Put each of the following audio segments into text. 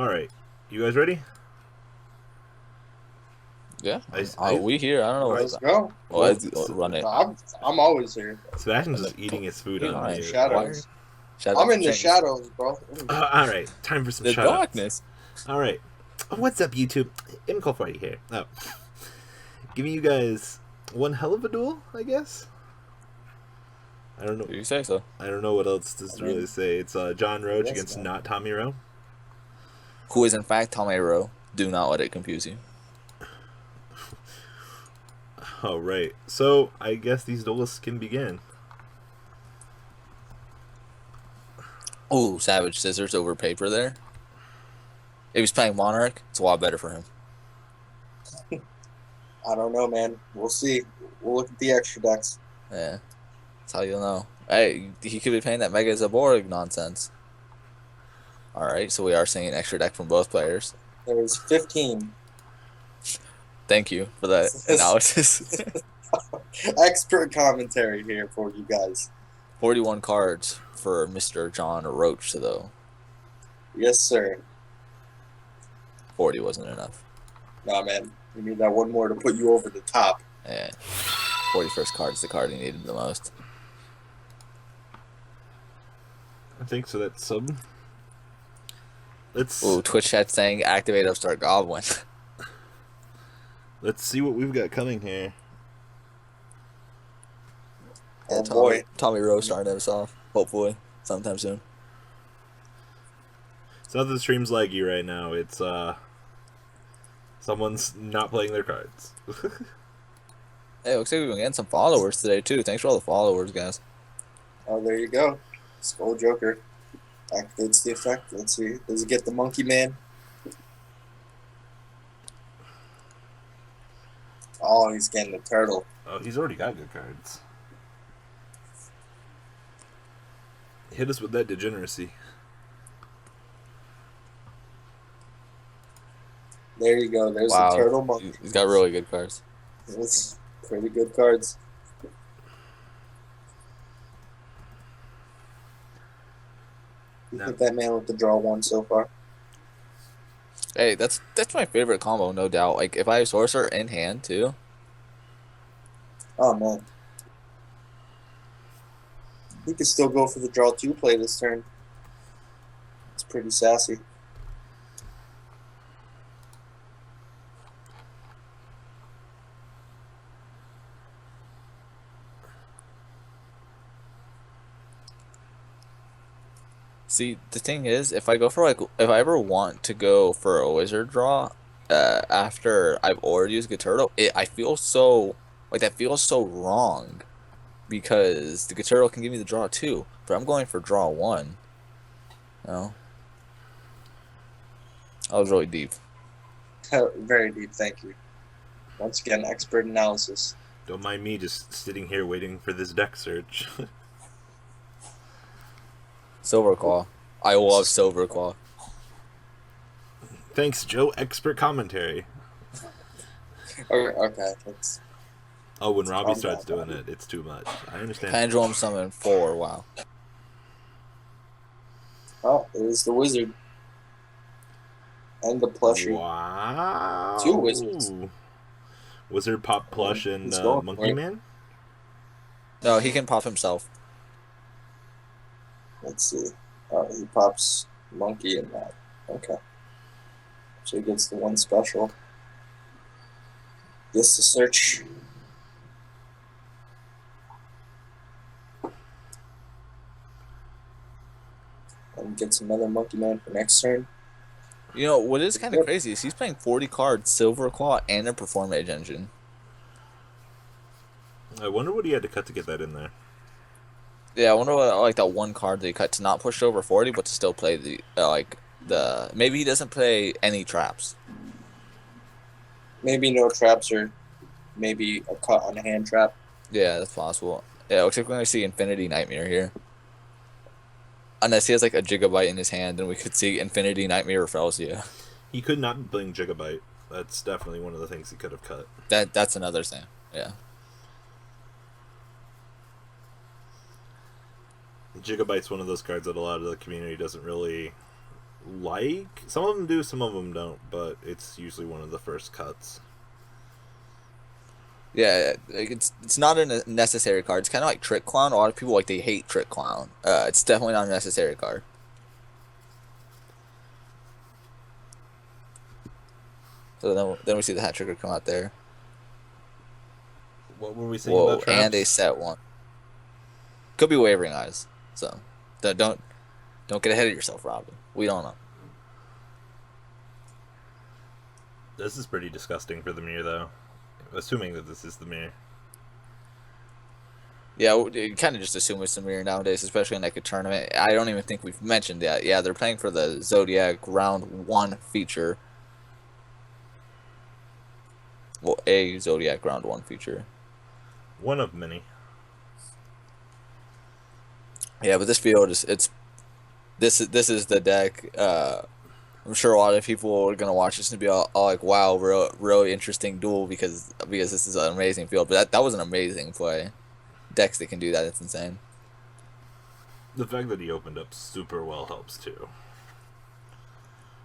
Alright. You guys ready? Yeah. We here. I don't know what. Let's go. Well, run it. I'm always here. Sebastian's just eating his food on in the mute. shadows. I'm in the shadows, bro. Alright, time for some the shout darkness. Alright. What's up, YouTube? Imco Party here. Oh. Giving you guys one hell of a duel, I guess? I don't know. You say so. I don't know what else to really say. It's John Roche against not Tommy Rowe. Who is in fact Tommy Rowe. Do not let it confuse you. Oh, right. So, I guess these duelists can begin. Oh, Savage Scissors over paper there. If he's playing Monarch, it's a lot better for him. I don't know, man. We'll see. We'll look at the extra decks. Yeah. That's how you'll know. Hey, he could be playing that Mega Zaborg nonsense. Alright, so we are seeing an extra deck from both players. There's 15. Thank you for that analysis. Expert commentary here for you guys. 41 cards for Mr. John Roche, though. Yes, sir. 40 wasn't enough. Nah, man. You need that one more to put you over the top. Yeah. 41st card is the card he needed the most. I think so. That's sub. Let's. Ooh, Twitch chat saying activate Upstart Goblin. Let's see what we've got coming here. Oh, boy. Tommy Rowe starting us off, hopefully, sometime soon. It's not that the stream's laggy right now. It's, someone's not playing their cards. Hey, looks like we've been getting some followers today, too. Thanks for all the followers, guys. Oh, there you go. Skull Joker. Activates the effect. Let's see. Does it get the Monkey Man? Oh, he's getting the turtle. Oh, he's already got good cards. Hit us with that degeneracy. There you go. There's the turtle monkey. He's got really good cards. That's pretty good cards. You hit that man with the draw one so far. Hey, that's my favorite combo, no doubt. Like, if I have Sorcerer in hand, too. Oh, man. He could still go for the draw 2 play this turn. It's pretty sassy. See, the thing is, if I ever want to go for a wizard draw, after I've already used Turtle, I feel so, that feels so wrong, because the Turtle can give me the draw 2, but I'm going for draw 1, no? I was really deep. Very deep, thank you. Once again, expert analysis. Don't mind me just sitting here waiting for this deck search. Silverclaw. I love Silverclaw. Thanks, Joe. Expert commentary. Okay. Oh, when Robbie starts doing it, it's too much. I understand. Pendulum Summon 4, wow. Oh, it is the wizard. And the plushie. Wow. 2 wizards. Wizard pop plush and Monkey Man? No, he can pop himself. Let's see. He pops Monkey in that. Okay. So he gets the 1 special. Gets to search. And gets another Monkey Man for next turn. You know, what is kind of crazy is he's playing 40 cards, Silverclaw, and a Performage Engine. I wonder what he had to cut to get that in there. Yeah, I wonder what, like, that 1 card that he cut to not push over 40, but to still play maybe he doesn't play any traps. Maybe no traps, or maybe a cut on a hand trap. Yeah, that's possible. Yeah, it looks like we're going to see Infinity Nightmare here. Unless he has, like, a Gigabyte in his hand, then we could see Infinity Nightmare Felsia. He could not be playing Gigabyte. That's definitely one of the things he could have cut. That's another thing, yeah. Gigabyte's one of those cards that a lot of the community doesn't really like. Some of them do, some of them don't, but it's usually one of the first cuts. Yeah, like it's not a necessary card. It's kind of like Trick Clown. A lot of people they hate Trick Clown. It's definitely not a necessary card. So then we see the hat trigger come out there. What were we saying Whoa, about traps? and a set one. Could be Wavering Eyes. So don't get ahead of yourself, Robin. We don't know. This is pretty disgusting for the mirror, though. Assuming that this is the mirror. Yeah, you kind of just assume it's the mirror nowadays, especially in like a tournament. I don't even think we've mentioned that. Yeah, they're playing for the Zodiac Round 1 feature. Well, a Zodiac Round 1 feature. One of many. Yeah, but this field this is the deck. I'm sure a lot of people are gonna watch this and be all like, "Wow, really interesting duel," because this is an amazing field. But that was an amazing play. Decks that can do that, it's insane. The fact that he opened up super well helps too.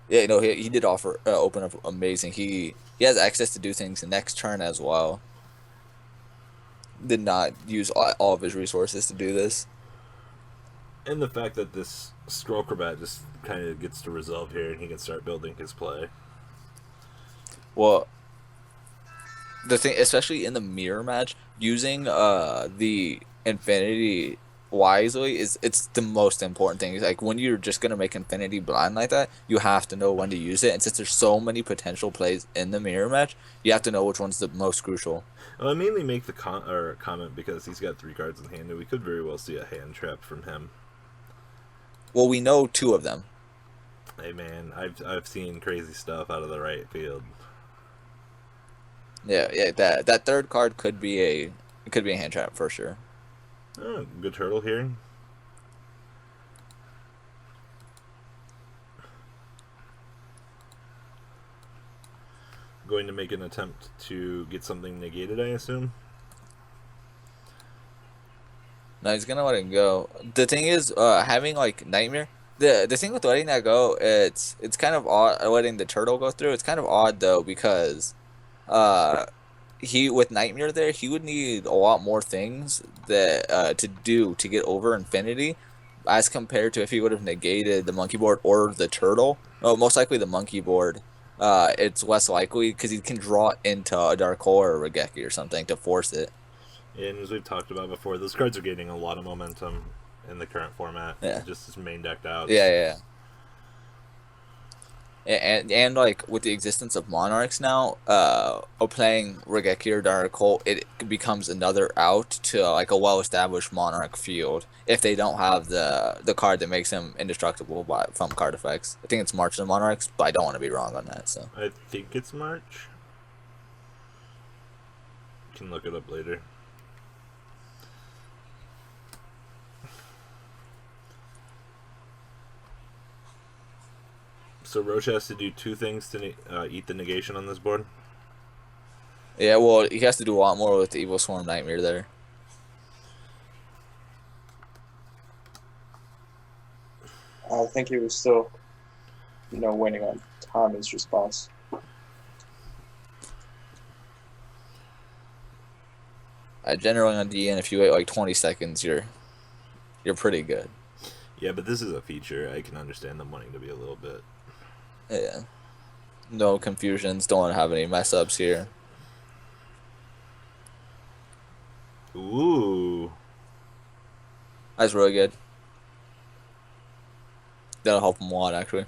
Yeah, he did open up amazing. He has access to do things next turn as well. Did not use all of his resources to do this. And the fact that this Scrollcrobat just kind of gets to resolve here and he can start building his play. Well, the thing, especially in the mirror match, using the Infinity wisely it's the most important thing. It's like when you're just gonna make Infinity blind like that, you have to know when to use it. And since there's so many potential plays in the mirror match, you have to know which one's the most crucial. Well, I mainly make the comment because he's got 3 cards in hand, and we could very well see a hand trap from him. Well, we know 2 of them. Hey man, I've seen crazy stuff out of the right field. Yeah, that third card could be a hand trap for sure. Oh, good turtle here. Going to make an attempt to get something negated, I assume. No, he's gonna let it go. The thing is, having like Nightmare. The thing with letting that go, it's kind of odd letting the turtle go through. It's kind of odd though because, he with Nightmare there, he would need a lot more things that to do to get over Infinity, as compared to if he would have negated the monkey board or the turtle. Oh, most likely the monkey board. It's less likely because he can draw into a Dark Hole or a Regeki or something to force it. And as we've talked about before, those cards are gaining a lot of momentum in the current format. Yeah. Just as main decked out. Yeah. And like with the existence of Monarchs now, playing Regeki or Dark Hole, it becomes another out to like a well-established Monarch field if they don't have the card that makes them indestructible from card effects. I think it's March of the Monarchs, but I don't want to be wrong on that. So I think it's March. Can look it up later. So Roche has to do 2 things to eat the negation on this board. yeah, well, he has to do a lot more with the Evil Swarm Nightmare there. I think he was still, waiting on Tommy's response. Generally on DN, if you wait like 20 seconds, you're pretty good. Yeah, but this is a feature. I can understand them wanting to be a little bit. Yeah. No confusions. Don't want to have any mess ups here. Ooh. That's really good. That'll help him a lot, actually.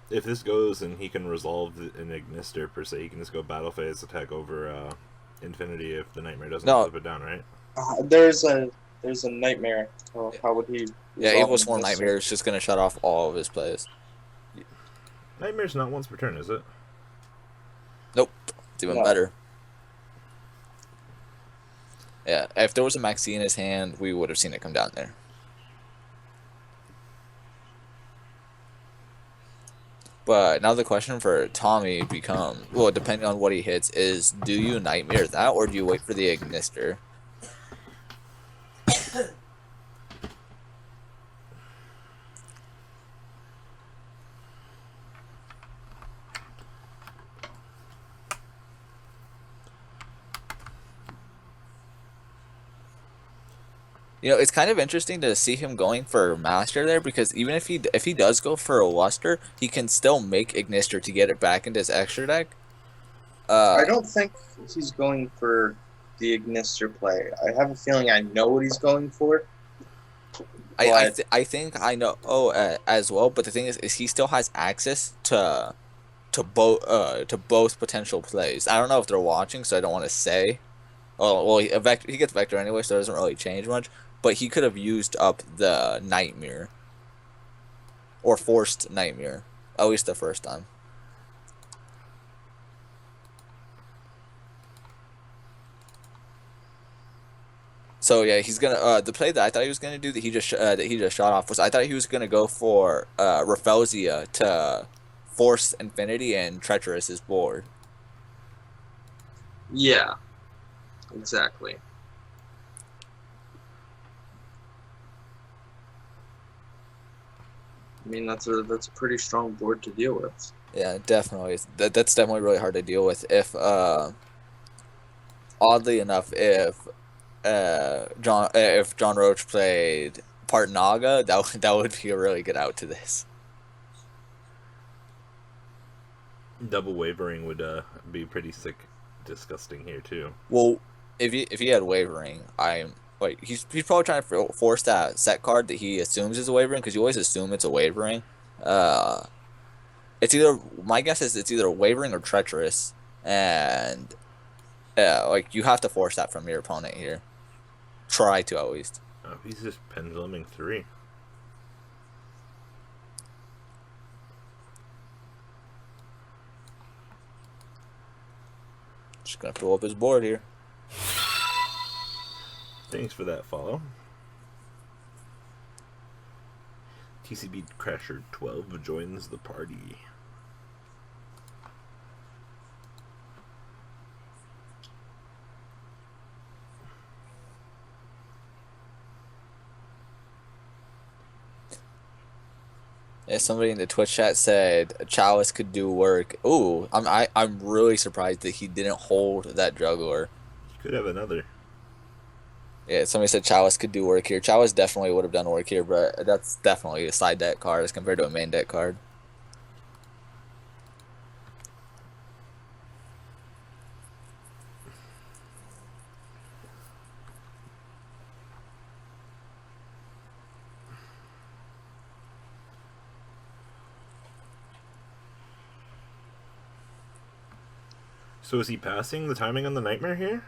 If this goes and he can resolve an Ignister per se, he can just go battle phase attack over Infinity if the Nightmare doesn't flip it down, right? There's a Nightmare. Oh, how would he? Yeah, Evil Swarm Nightmare is just gonna shut off all of his plays. Nightmare's not once per turn, is it? Nope. It's even better. Yeah, if there was a Maxi in his hand, we would have seen it come down there. But now the question for Tommy becomes, well, depending on what he hits, is do you Nightmare that or do you wait for the Ignister? You know, it's kind of interesting to see him going for Master there because even if he does go for a Luster, he can still make Ignister to get it back into his extra deck. I don't think he's going for the Ignister play. I have a feeling I know what he's going for. I think I know as well, but the thing is he still has access to both potential plays. I don't know if they're watching, so I don't want to say. Oh well, he gets Vector anyway, so it doesn't really change much. But he could have used up the Nightmare or forced Nightmare, at least the first time. So yeah, he's gonna the play that I thought he was gonna do that he just shot off was I thought he was gonna go for Rafelzia to force Infinity and Treacherous his board. Yeah, exactly. I mean, that's a pretty strong board to deal with. Yeah, definitely. That's definitely really hard to deal with. If oddly enough, if John Roche played Part Naga, that would be a really good out to this. Double wavering would be pretty sick, disgusting here too. Well, if he had wavering, he's probably trying to force that set card that he assumes is a wavering because you always assume it's a wavering. It's either my guess is it's either wavering or treacherous, and like you have to force that from your opponent here. Try to at least. Oh, he's just penduluming 3. Just gonna fill up his board here. Thanks for that follow. TCB Crasher 12 joins the party. Yeah, somebody in the Twitch chat said Chalice could do work. Ooh, I'm really surprised that he didn't hold that juggler. He could have another. Yeah, somebody said Chalice could do work here. Chalice definitely would have done work here, but that's definitely a side deck card as compared to a main deck card. So is he passing the timing on the Nightmare here?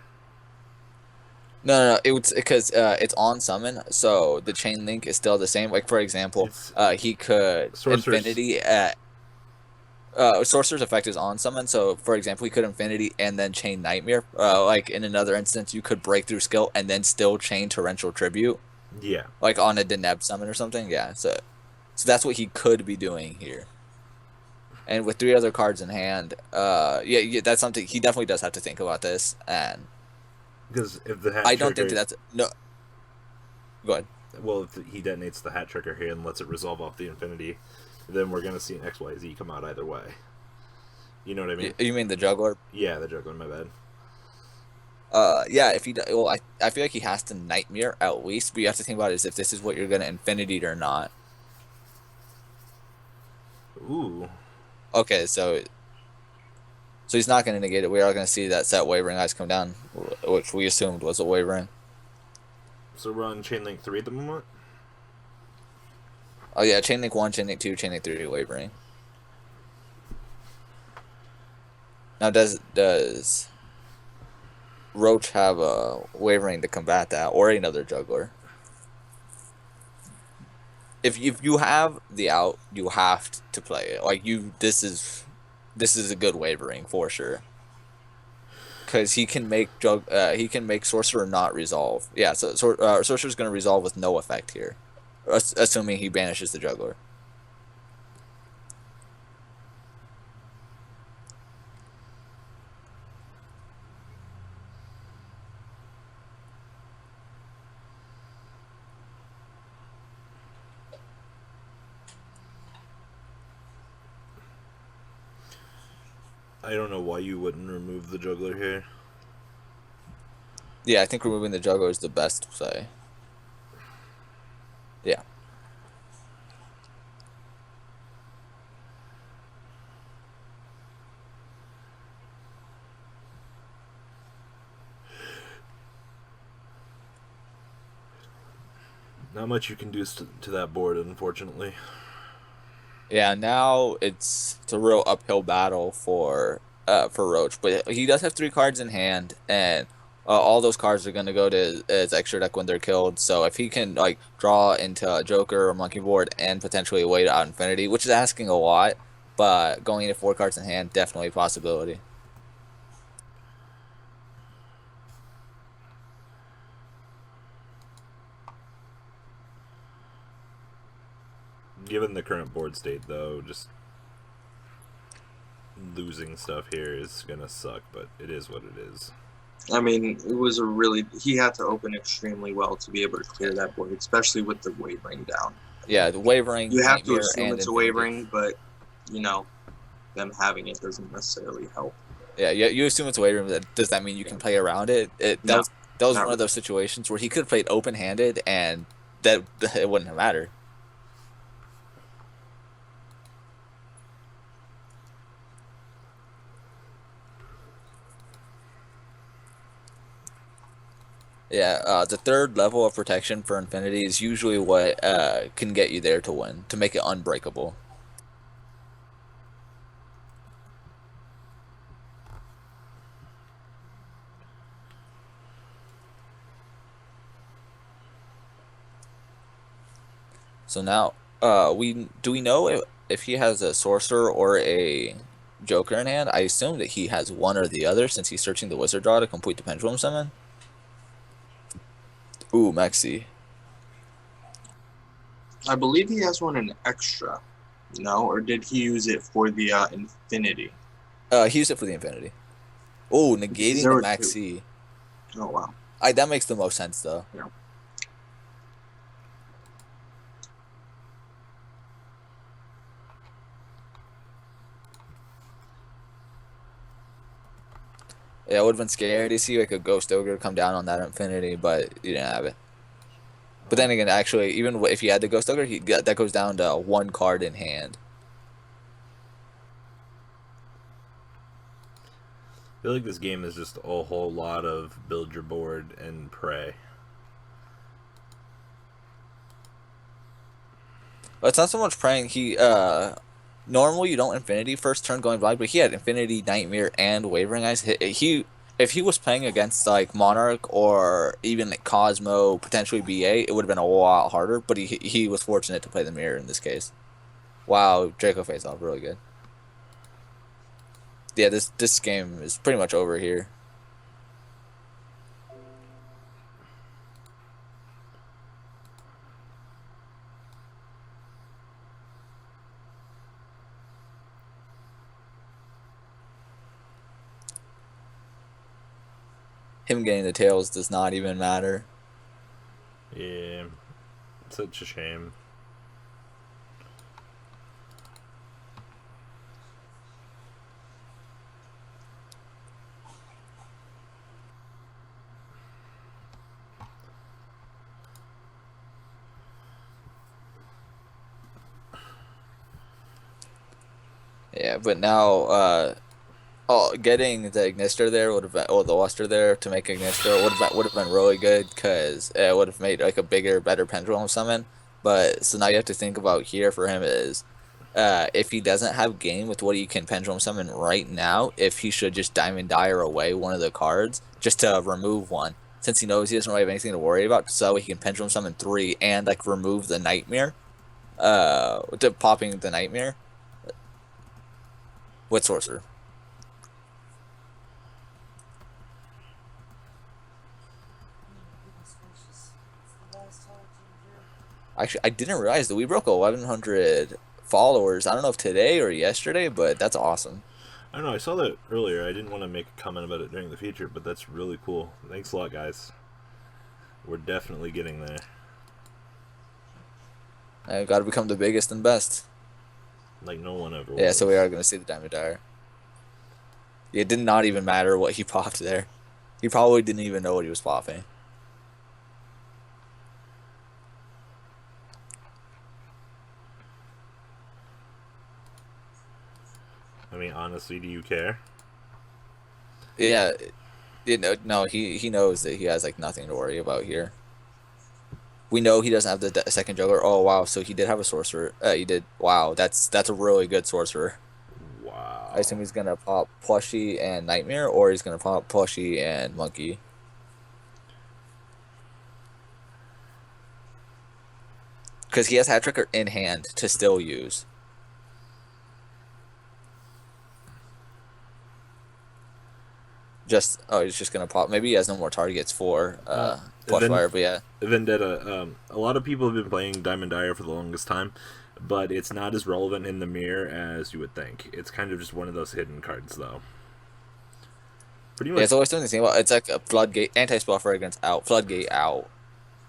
No. It's because it's on summon, so the chain link is still the same. Like for example, he could Infinity at Sorcerer's Effect is on summon, so for example, he could Infinity and then chain Nightmare. Like in another instance, you could Breakthrough Skill and then still chain Torrential Tribute. Yeah. Like on a Deneb summon or something. Yeah. So that's what he could be doing here. And with 3 other cards in hand, yeah, that's something he definitely does have to think about this. And because if the hat I don't think that's no. Go ahead. Well, if he detonates the hat trigger here and lets it resolve off the Infinity, then we're gonna see an XYZ come out either way. You know what I mean? You mean the juggler? Yeah, the juggler. My bad. Yeah. If he, well, I feel like he has to Nightmare at least, but you have to think about it as if this is what you're gonna Infinity or not. Ooh. Okay, so he's not going to negate it. We are going to see that set wavering eyes come down, which we assumed was a wavering. So we're on Chain Link 3 at the moment? Oh yeah, Chain Link 1, Chain Link 2, Chain Link 3 wavering. Now does Roche have a wavering to combat that, or another juggler? If you have the out, you have to play it. Like this is a good wavering for sure. Because he can make Sorcerer not resolve. Yeah, so Sorcerer's gonna resolve with no effect here, assuming he banishes the juggler. I don't know why you wouldn't remove the juggler here. Yeah, I think removing the juggler is the best play. Yeah. Not much you can do to that board, unfortunately. Yeah, now it's a real uphill battle for Roche, but he does have 3 cards in hand, and all those cards are gonna go to his extra deck when they're killed. So if he can like draw into a Joker or Monkey board and potentially wait out Infinity, which is asking a lot, but going into 4 cards in hand, definitely a possibility. Given the current board state, though, just losing stuff here is gonna suck, but it is what it is. I mean, it was he had to open extremely well to be able to clear that board, especially with the wavering down. Yeah, the wavering. You have to Nightmare, assume and it's a Infinity. wavering, but you know, them having it doesn't necessarily help. Yeah, you assume it's a wavering, but does that mean you can play around it? No, that was not one of those situations where he could have played open-handed, and that it wouldn't have mattered. Yeah, the 3rd level of protection for Infinity is usually what can get you there to win, to make it unbreakable. So now, do we know if he has a Sorcerer or a Joker in hand? I assume that he has one or the other, since he's searching the Wizard draw to complete the Pendulum Summon. Ooh, Mexi. I believe he has one in extra. No, or did he use it for the Infinity? He used it for the Infinity. Oh, negating the Maxi. Oh, wow. That makes the most sense, though. Yeah. Yeah, it would have been scary to see like a Ghost Ogre come down on that Infinity, but you didn't have it. But then again, actually, even if you had the Ghost Ogre, that goes down to 1 card in hand. I feel like this game is just a whole lot of build your board and pray. But it's not so much praying. Normally you don't Infinity first turn going blind, but he had Infinity, Nightmare, and Wavering Eyes. If he was playing against like Monarch or even like Cosmo, potentially BA, it would have been a lot harder. But he was fortunate to play the mirror in this case. Wow, Draco face off, really good. Yeah, this game is pretty much over here. Him getting the tails does not even matter. Yeah, such a shame. Yeah, but now, getting the Ignister there would have been, the Luster there to make Ignister would have been really good, because it would have made like a bigger, better Pendulum Summon. But so now you have to think about here for him is, if he doesn't have game with what he can Pendulum Summon right now, if he should just Diamond Dire away one of the cards just to remove one, since he knows he doesn't really have anything to worry about, so he can Pendulum Summon 3 and like remove the Nightmare, to popping the Nightmare with Sorcerer. Actually, I didn't realize that we broke 1,100 followers. I don't know if today or yesterday, but that's awesome. I don't know, I saw that earlier. I didn't want to make a comment about it during the feature, but that's really cool. Thanks a lot, guys. We're definitely getting there. I've got to become the biggest and best. Like no one ever was. Yeah, so we are going to see the Diamond Dire. It did not even matter what he popped there. He probably didn't even know what he was popping. I mean, honestly, do you care? Yeah, no, he knows that he has like nothing to worry about here. We know he doesn't have the second juggler. Oh wow, so he did have a sorcerer. He did. Wow, that's a really good sorcerer. Wow. I assume he's gonna pop plushie and nightmare, or he's gonna pop plushie and monkey. Because he has hat tricker in hand to still use. He's just gonna pop. Maybe he has no more targets for plush fire, but yeah. Vendetta. A lot of people have been playing Diamond Dire for the longest time, but it's not as relevant in the mirror as you would think. It's kind of just one of those hidden cards, though. Pretty much. Yeah, it's always doing the same. It's like a floodgate, anti-spell fragrance out, floodgate out,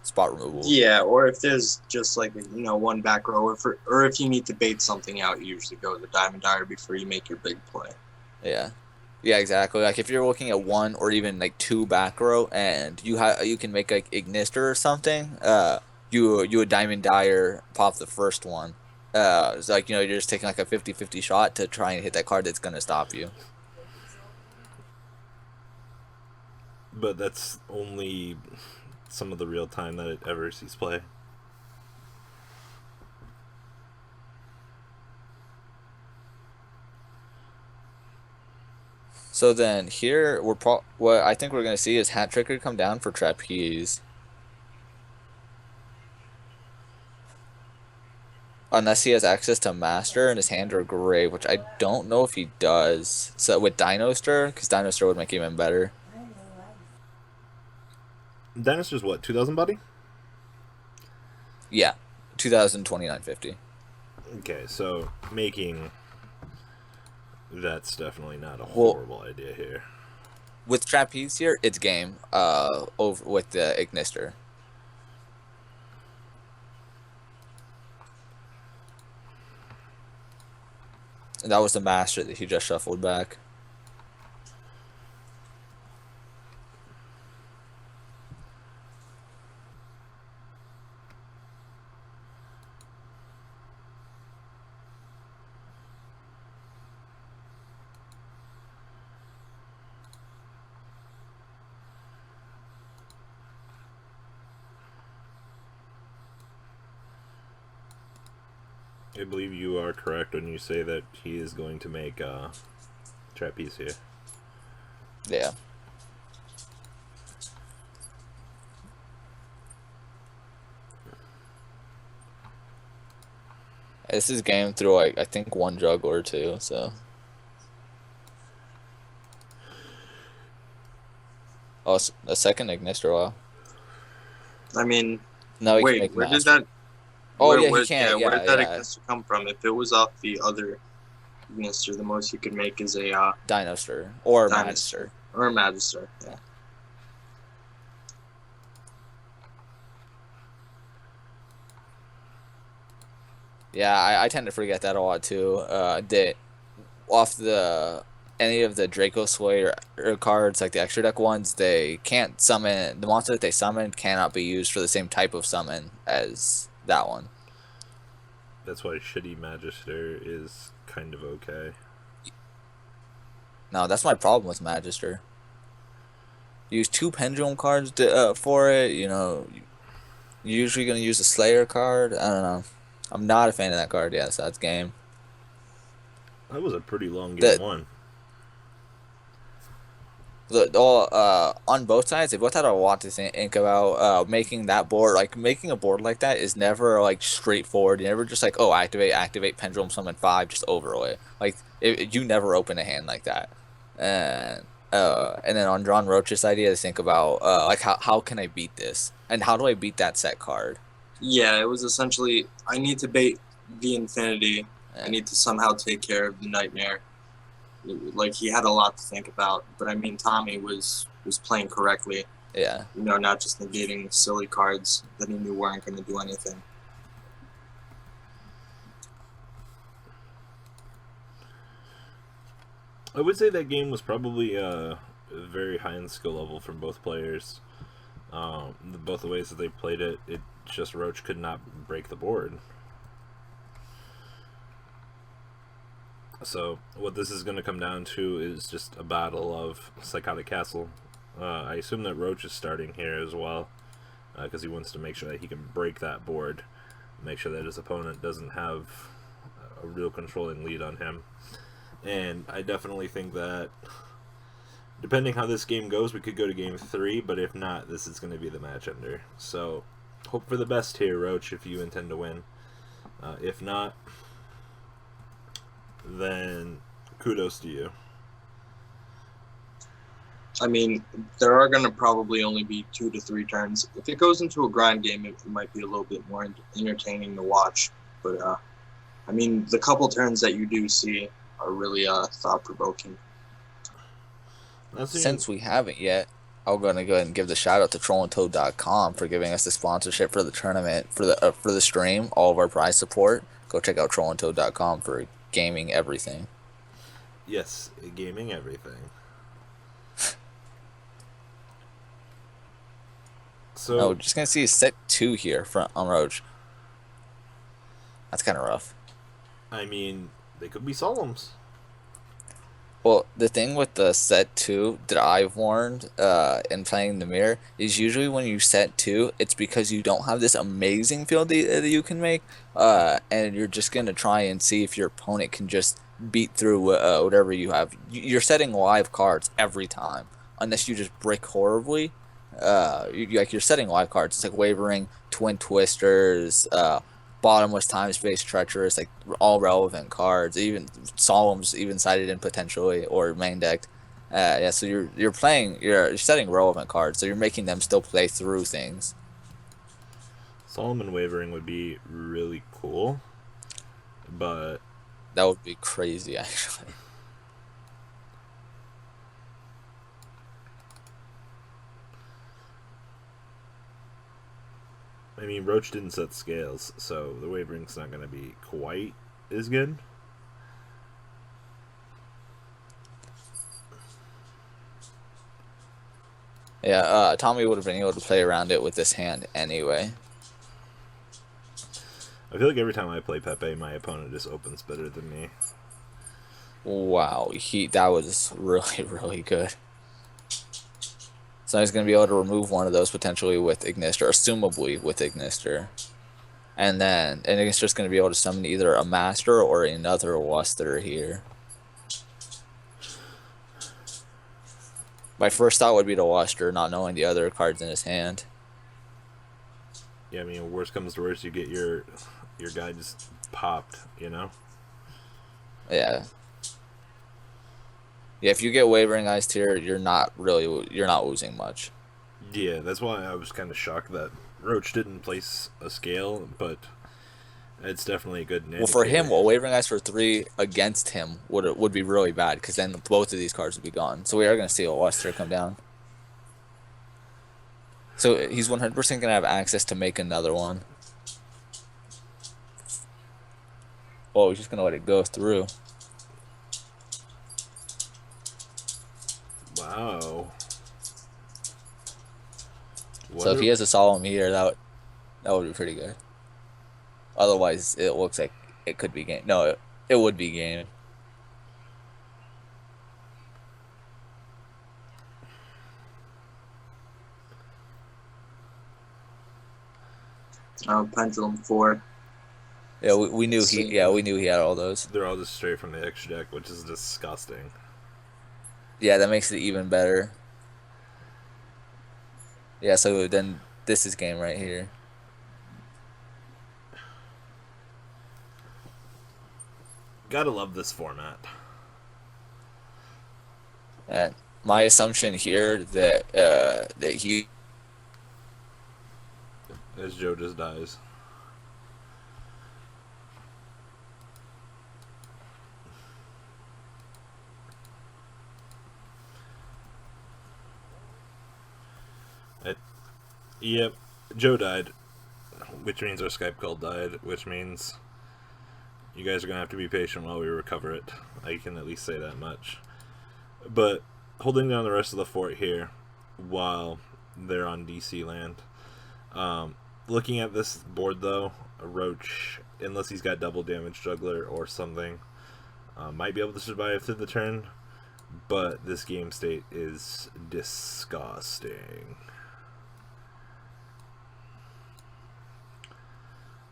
spot removal. Yeah, or if there's just like one back row, or if you need to bait something out, you usually go to the Diamond Dire before you make your big play. Yeah. Yeah, exactly. Like if you're looking at one or even like two back row, and you can make like Ignister or something. You would Diamond Dire pop the first one. It's like you're just taking like a 50-50 shot to try and hit that card that's gonna stop you. But that's only some of the real time that it ever sees play. So then here what I think we're gonna see is Hat Tricker come down for Trapeze. Unless he has access to Master in his hand or Grave, which I don't know if he does. So with Dinoster, because Dinoster would make him even better. Dinosaur's what, 2,000 body? Yeah, 2,029.50. Okay, so making... That's definitely not a horrible idea here. With Trapeze here, it's game over with the Ignister. And that was the Master that he just shuffled back. I believe you are correct when you say that he is going to make Trapeze here. Yeah. This is game through like I think one juggler or two, so. Oh, a second Ignister, wow. I mean, No, he can wait, make where did Master. that? Oh where, yeah, where, he can. where Yeah, did that yeah. Ignister come from? If it was off the other Ignister, the most you could make is a Dinoster or Dinoster. Magister. Or Magister. Yeah. Yeah, I tend to forget that a lot too. That off any of the Draco Slayer cards, like the extra deck ones, they can't summon the monster that they summon cannot be used for the same type of summon as that one. That's why shitty Magister is kind of okay. No, that's my problem with Magister. Use 2 Pendulum cards for it. You're usually gonna use a Slayer card. I don't know. I'm not a fan of that card. Yeah, so that's game. That was a pretty long game one. On both sides, they both had a lot to think about. Making that board, like making a board like that, is never like straightforward. You never just like, oh, activate, pendulum summon 5, just overlay. Like you never open a hand like that. And then on John Roach's idea to think about like how can I beat this, and how do I beat that set card? Yeah, it was essentially I need to bait the Infinity. Yeah. I need to somehow take care of the Nightmare. Like he had a lot to think about, but I mean Tommy was playing correctly. Yeah. Not just negating silly cards that he knew weren't going to do anything. I would say that game was probably very high in skill level from both players. Both the ways that they played it, it just Roche could not break the board. So what this is going to come down to is just a battle of Psychotic Castle. I assume that Roche is starting here as well, because he wants to make sure that he can break that board, make sure that his opponent doesn't have a real controlling lead on him. And I definitely think that, depending how this game goes, we could go to game 3, but if not, this is going to be the match ender. So hope for the best here, Roche, if you intend to win. If not, then kudos to you. I mean, there are going to probably only be 2 to 3 turns. If it goes into a grind game, it might be a little bit more entertaining to watch. But, I mean, the couple turns that you do see are really thought-provoking. Since we haven't yet, I'm going to go ahead and give the shout-out to TrollandToad.com for giving us the sponsorship for the tournament, for the stream, all of our prize support. Go check out TrollandToad.com for gaming everything. Yes, gaming everything. So no, just gonna see set 2 here from Roche. That's kind of rough. I mean, they could be solemns. Well, the thing with the set 2 that I've warned in playing the mirror is usually when you set 2, it's because you don't have this amazing field that you can make, and you're just gonna try and see if your opponent can just beat through whatever you have. You're setting live cards every time, unless you just break horribly. You're setting live cards. It's like Wavering, Twin Twisters, Bottomless Time Space Treacherous, like all relevant cards. Even Solemn's even sided in potentially or main decked. Yeah, so you're setting relevant cards, so you're making them still play through things. Solomon Wavering would be really cool, but that would be crazy actually. I mean, Roche didn't set scales, so the Wavering's not going to be quite as good. Yeah, Tommy would have been able to play around it with this hand anyway. I feel like every time I play PePe, my opponent just opens better than me. Wow, that was really, really good. So he's going to be able to remove one of those potentially with Ignister, assumably with Ignister. And it's just going to be able to summon either a Master or another Luster here. My first thought would be the Luster, not knowing the other cards in his hand. Yeah, I mean, worst comes to worst, you get your guy just popped, you know? Yeah. Yeah, if you get Wavering Iced here, you're not losing much. Yeah, that's why I was kind of shocked that Roche didn't place a scale, but it's definitely a good indicator. Well, for him, Wavering Ice for 3 against him would be really bad, because then both of these cards would be gone. So we are going to see a Luster come down. So he's 100% going to have access to make another one. Oh, he's just going to let it go through. Wow. So if he has a Solemn here, that would be pretty good. Otherwise, it looks like it could be game. No, it would be game. Pendulum 4. Yeah, we knew we knew he had all those. They're all just straight from the extra deck, which is disgusting. Yeah, that makes it even better. Yeah, so then this is game right here. Gotta love this format. And my assumption here that he, As Joe just dies. Yep, Joe died, which means our Skype call died, which means you guys are going to have to be patient while we recover it. I can at least say that much. But holding down the rest of the fort here while they're on DC land. Looking at this board though, a Roche, unless he's got double damage juggler or something, might be able to survive through the turn. But this game state is disgusting.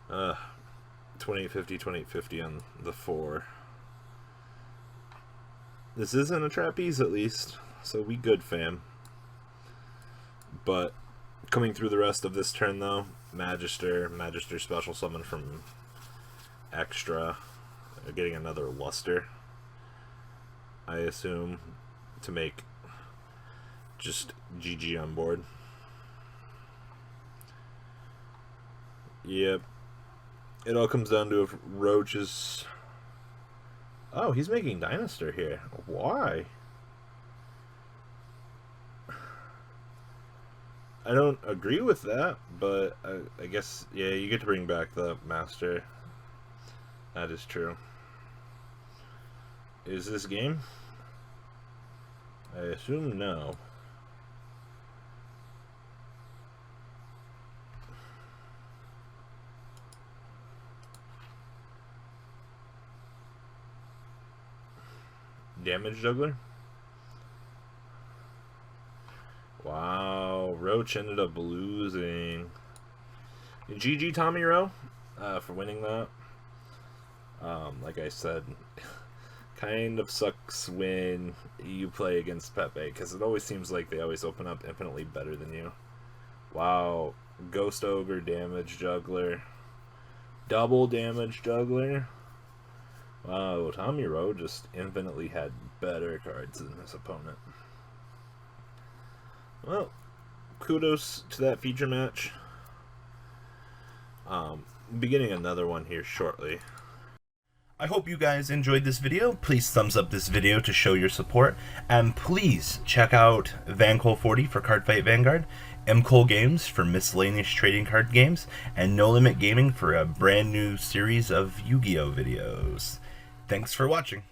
2850, 2850 on the 4. This isn't a trapeze at least, so we good, fam. But coming through the rest of this turn though, Magister special summon from extra, getting another luster, I assume, to make just GG on board. Yep. It all comes down to if Roche is... Oh, he's making Dynastor here. Why? I don't agree with that, but I guess, yeah, you get to bring back the Master. That is true. Is this game? I assume no. Damage juggler? Wow, Roche ended up losing. GG Tommy Rowe for winning that. Like I said, kind of sucks when you play against PePe, because it always seems like they always open up infinitely better than you. Wow, Ghost Ogre damage juggler. Double damage juggler. Wow, Tommy Rowe just infinitely had better cards than his opponent. Well, kudos to that feature match. Beginning another one here shortly. I hope you guys enjoyed this video. Please thumbs up this video to show your support. And please check out VanCole40 for Cardfight Vanguard, MCole Games for miscellaneous trading card games, and No Limit Gaming for a brand new series of Yu-Gi-Oh videos. Thanks for watching.